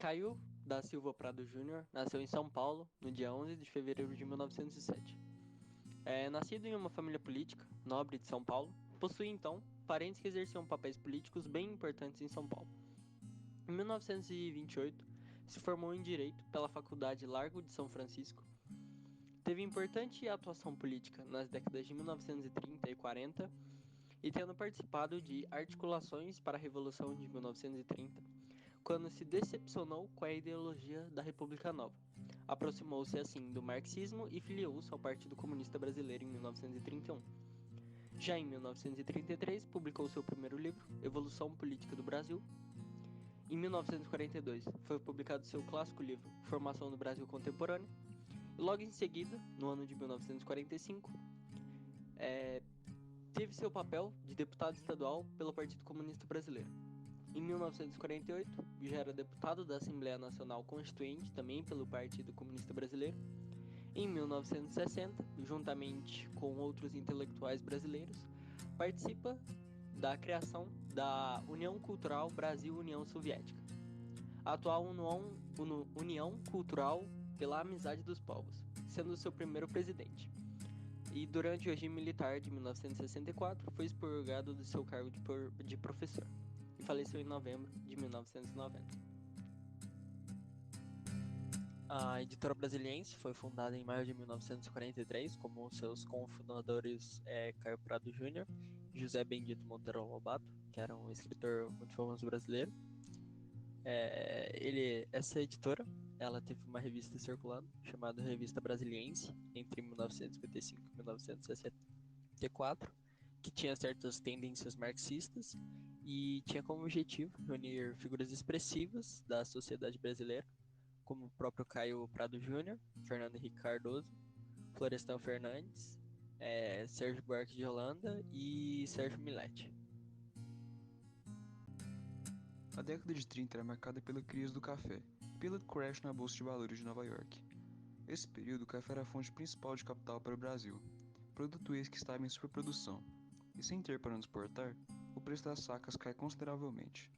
Caio da Silva Prado Júnior nasceu em São Paulo no dia 11 de fevereiro de 1907. Nascido em uma família política, nobre de São Paulo, possui então parentes que exerciam papéis políticos bem importantes em São Paulo. Em 1928, se formou em Direito pela Faculdade Largo de São Francisco. Teve importante atuação política nas décadas de 1930 e 40 e tendo participado de articulações para a Revolução de 1930, quando se decepcionou com a ideologia da República Nova. Aproximou-se assim do marxismo e filiou-se ao Partido Comunista Brasileiro em 1931. Já em 1933, publicou seu primeiro livro, Evolução Política do Brasil. Em 1942, foi publicado seu clássico livro, Formação do Brasil Contemporâneo. E logo em seguida, no ano de 1945, teve seu papel de deputado estadual pelo Partido Comunista Brasileiro. Em 1948, já era deputado da Assembleia Nacional Constituinte, também pelo Partido Comunista Brasileiro. Em 1960, juntamente com outros intelectuais brasileiros, participa da criação da União Cultural Brasil-União Soviética, a atual União Cultural pela Amizade dos Povos, sendo seu primeiro presidente. E durante o regime militar de 1964, foi expurgado do seu cargo de professor e faleceu em novembro de 1990. A Editora Brasiliense foi fundada em maio de 1943, como seus cofundadores Caio Prado Júnior e José Bendito Monteiro Lobato, que era um escritor muito famoso brasileiro. Essa editora, ela teve uma revista circulando chamada Revista Brasiliense entre 1955 e 1964, que tinha certas tendências marxistas e tinha como objetivo reunir figuras expressivas da sociedade brasileira, como o próprio Caio Prado Júnior, Fernando Henrique Cardoso, Florestan Fernandes, Sérgio Buarque de Holanda e Sérgio Millet. A década de 30 era marcada pela crise do café e pelo crash na Bolsa de Valores de Nova York. Nesse período, o café era a fonte principal de capital para o Brasil, produto esse que estava em superprodução, e sem ter para onde exportar, o preço das sacas cai consideravelmente.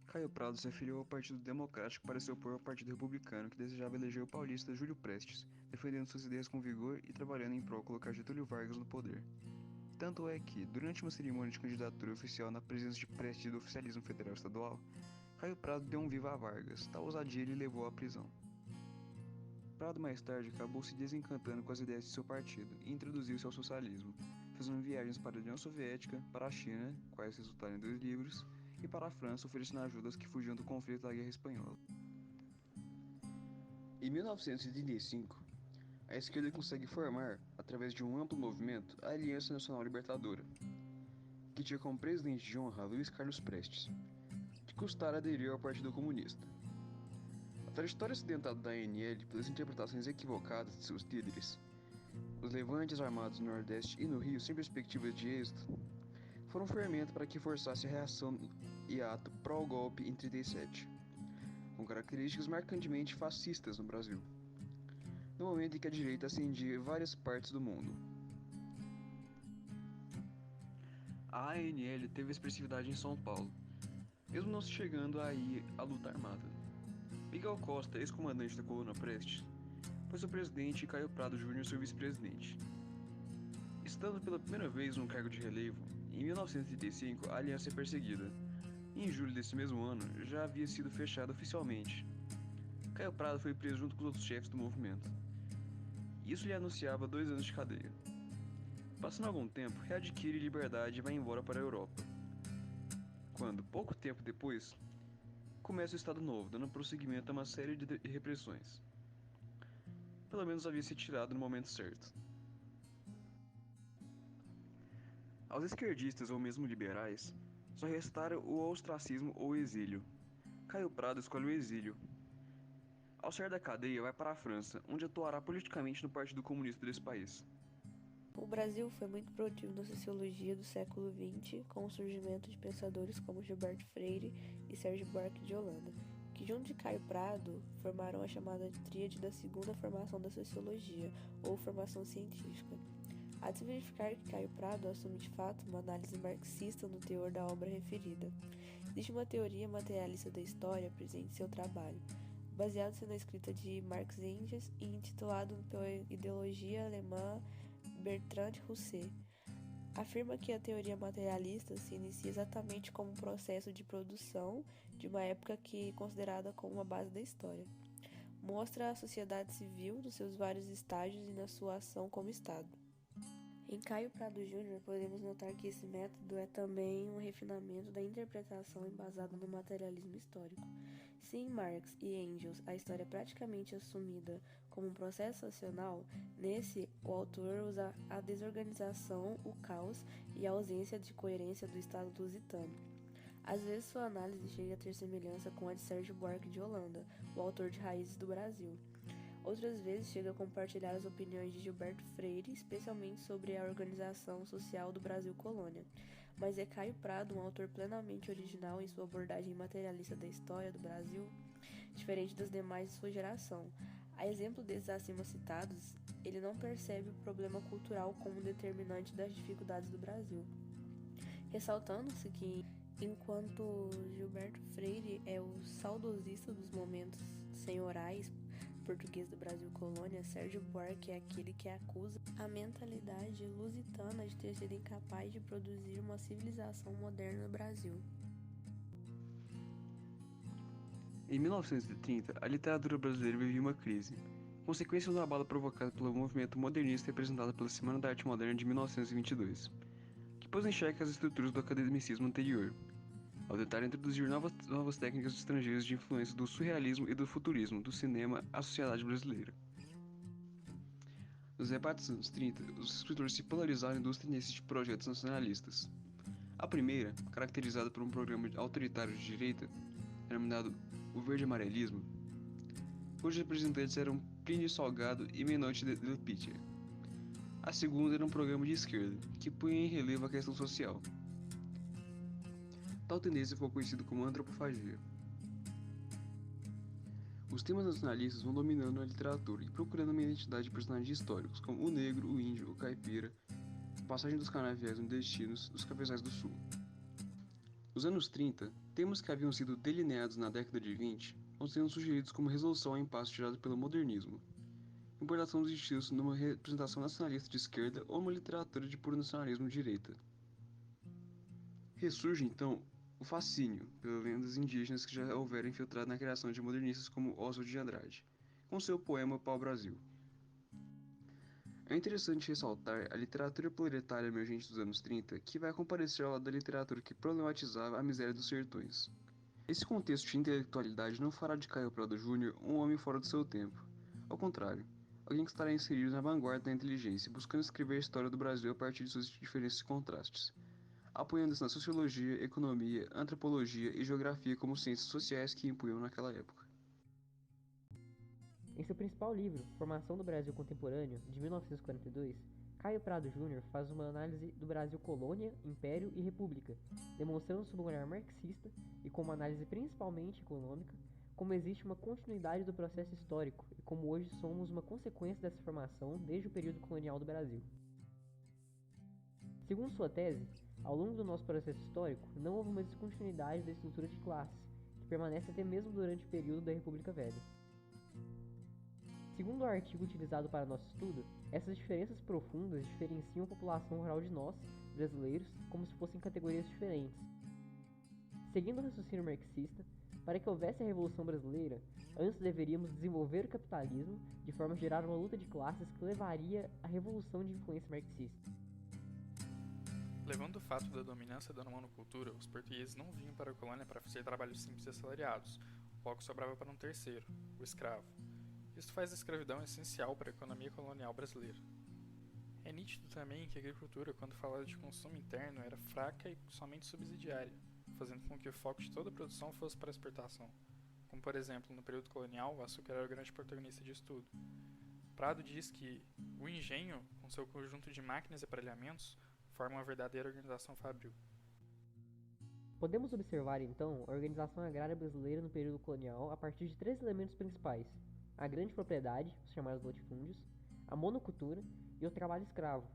Caio Prado se afiliou ao Partido Democrático para se opor ao Partido Republicano, que desejava eleger o paulista Júlio Prestes, defendendo suas ideias com vigor e trabalhando em prol de colocar Getúlio Vargas no poder. Tanto é que, durante uma cerimônia de candidatura oficial na presença de Prestes do oficialismo federal estadual, Caio Prado deu um viva a Vargas. Tal ousadia lhe levou à prisão. Prado mais tarde acabou se desencantando com as ideias de seu partido e introduziu-se ao socialismo, fazendo viagens para a União Soviética, para a China, quais resultaram em 2 livros, e para a França, oferecendo ajudas que fugiam do conflito da Guerra Espanhola. Em 1935, a esquerda consegue formar, através de um amplo movimento, a Aliança Nacional Libertadora, que tinha como presidente de honra Luiz Carlos Prestes, que custara aderir ao Partido Comunista. A trajetória acidentada da ANL pelas interpretações equivocadas de seus líderes, os levantes armados no Nordeste e no Rio sem perspectivas de êxito, foram um fermento para que forçasse a reação e ato pró-golpe em 37, com características marcantemente fascistas no Brasil, no momento em que a direita ascendia várias partes do mundo. A ANL teve expressividade em São Paulo, mesmo não se chegando aí à luta armada. Miguel Costa, ex-comandante da coluna Prestes, foi seu presidente e Caio Prado Júnior seu vice-presidente. Estando pela primeira vez num cargo de relevo, em 1935 a aliança é perseguida. Em julho desse mesmo ano, já havia sido fechada oficialmente. Caio Prado foi preso junto com os outros chefes do movimento. Isso lhe anunciava 2 anos de cadeia. Passando algum tempo, readquire liberdade e vai embora para a Europa. Quando, pouco tempo depois, começa o Estado Novo, dando prosseguimento a uma série de repressões. Pelo menos havia se tirado no momento certo. Aos esquerdistas ou mesmo liberais, só restara o ostracismo ou exílio. Caio Prado escolhe o exílio. Ao sair da cadeia, vai para a França, onde atuará politicamente no Partido Comunista desse país. O Brasil foi muito produtivo na sociologia do século XX, com o surgimento de pensadores como Gilberto Freire e Sérgio Buarque de Holanda, que junto de Caio Prado formaram a chamada tríade da segunda formação da sociologia, ou formação científica. Há de se verificar que Caio Prado assume de fato uma análise marxista no teor da obra referida. Existe uma teoria materialista da história presente em seu trabalho, baseado-se na escrita de Marx Engels e intitulado pela ideologia alemã Bertrand Russell. Afirma que a teoria materialista se inicia exatamente como um processo de produção de uma época que é considerada como uma base da história. Mostra a sociedade civil nos seus vários estágios e na sua ação como Estado. Em Caio Prado Júnior, podemos notar que esse método é também um refinamento da interpretação embasada no materialismo histórico. Se em Marx e Engels a história é praticamente assumida como um processo acional, nesse o autor usa a desorganização, o caos e a ausência de coerência do Estado lusitano. Às vezes sua análise chega a ter semelhança com a de Sérgio Buarque de Holanda, o autor de Raízes do Brasil. Outras vezes chega a compartilhar as opiniões de Gilberto Freire, especialmente sobre a organização social do Brasil colônia. Mas é Caio Prado um autor plenamente original em sua abordagem materialista da história do Brasil, diferente das demais de sua geração. A exemplo desses acima citados, ele não percebe o problema cultural como determinante das dificuldades do Brasil. Ressaltando-se que, enquanto Gilberto Freire é o saudosista dos momentos senhorais português do Brasil colônia, Sérgio Buarque é aquele que acusa a mentalidade lusitana de ter sido incapaz de produzir uma civilização moderna no Brasil. Em 1930, a literatura brasileira vivia uma crise, consequência do abalo provocado pelo movimento modernista representado pela Semana da Arte Moderna de 1922, que pôs em xeque as estruturas do academicismo anterior, ao tentar introduzir novas técnicas estrangeiras de influência do surrealismo e do futurismo do cinema à sociedade brasileira. Nos debates dos anos 30, os escritores se polarizaram em duas tendências de projetos nacionalistas. A primeira, caracterizada por um programa autoritário de direita, denominado o verde-amarelismo, cujos representantes eram Plínio Salgado e Menotti del Pitta. A segunda era um programa de esquerda, que punha em relevo a questão social. Tal tendência ficou conhecida como antropofagia. Os temas nacionalistas vão dominando a literatura e procurando uma identidade de personagens históricos, como o negro, o índio, o caipira, a passagem dos canaviais nordestinos, os cafezais do sul. Nos anos 30, temas que haviam sido delineados na década de 20 vão sendo sugeridos como resolução ao impasse gerado pelo modernismo, importação dos estilos numa representação nacionalista de esquerda ou uma literatura de puro nacionalismo de direita. Ressurge, então, o fascínio pelas lendas indígenas que já houveram infiltrado na criação de modernistas como Oswald de Andrade, com seu poema Pau-Brasil. É interessante ressaltar a literatura proletária emergente dos anos 30, que vai comparecer ao lado da literatura que problematizava a miséria dos sertões. Esse contexto de intelectualidade não fará de Caio Prado Júnior um homem fora do seu tempo. Ao contrário, alguém que estará inserido na vanguarda da inteligência, buscando escrever a história do Brasil a partir de suas diferenças e contrastes, apoiando-se na sociologia, economia, antropologia e geografia como ciências sociais que impunham naquela época. Em seu principal livro, Formação do Brasil Contemporâneo, de 1942, Caio Prado Júnior faz uma análise do Brasil colônia, império e república, demonstrando sob um olhar marxista e com uma análise principalmente econômica, como existe uma continuidade do processo histórico e como hoje somos uma consequência dessa formação desde o período colonial do Brasil. Segundo sua tese, ao longo do nosso processo histórico, não houve uma descontinuidade da estrutura de classes, que permanece até mesmo durante o período da República Velha. Segundo o artigo utilizado para nosso estudo, essas diferenças profundas diferenciam a população rural de nós, brasileiros, como se fossem categorias diferentes. Seguindo o raciocínio marxista, para que houvesse a Revolução Brasileira, antes deveríamos desenvolver o capitalismo de forma a gerar uma luta de classes que levaria à revolução de influência marxista. Levando o fato da dominância da monocultura, os portugueses não vinham para a colônia para fazer trabalhos simples e assalariados, o pouco sobrava para um terceiro, o escravo. Isto faz a escravidão essencial para a economia colonial brasileira. É nítido também que a agricultura, quando falada de consumo interno, era fraca e somente subsidiária, fazendo com que o foco de toda a produção fosse para a exportação. Como, por exemplo, no período colonial, o açúcar era o grande protagonista disso tudo. Prado diz que o engenho, com seu conjunto de máquinas e aparelhamentos, forma uma verdadeira organização fabril. Podemos observar, então, a organização agrária brasileira no período colonial a partir de três elementos principais: a grande propriedade, os chamados latifúndios, a monocultura e o trabalho escravo.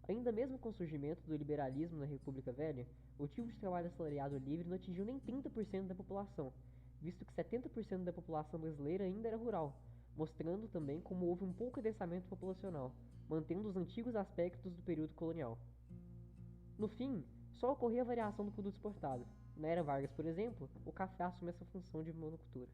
Ainda mesmo com o surgimento do liberalismo na República Velha, o tipo de trabalho assalariado livre não atingiu nem 30% da população, visto que 70% da população brasileira ainda era rural, mostrando também como houve um pouco adensamento populacional, mantendo os antigos aspectos do período colonial. No fim, só ocorria a variação do produto exportado. Na era Vargas, por exemplo, o café assume essa função de monocultura.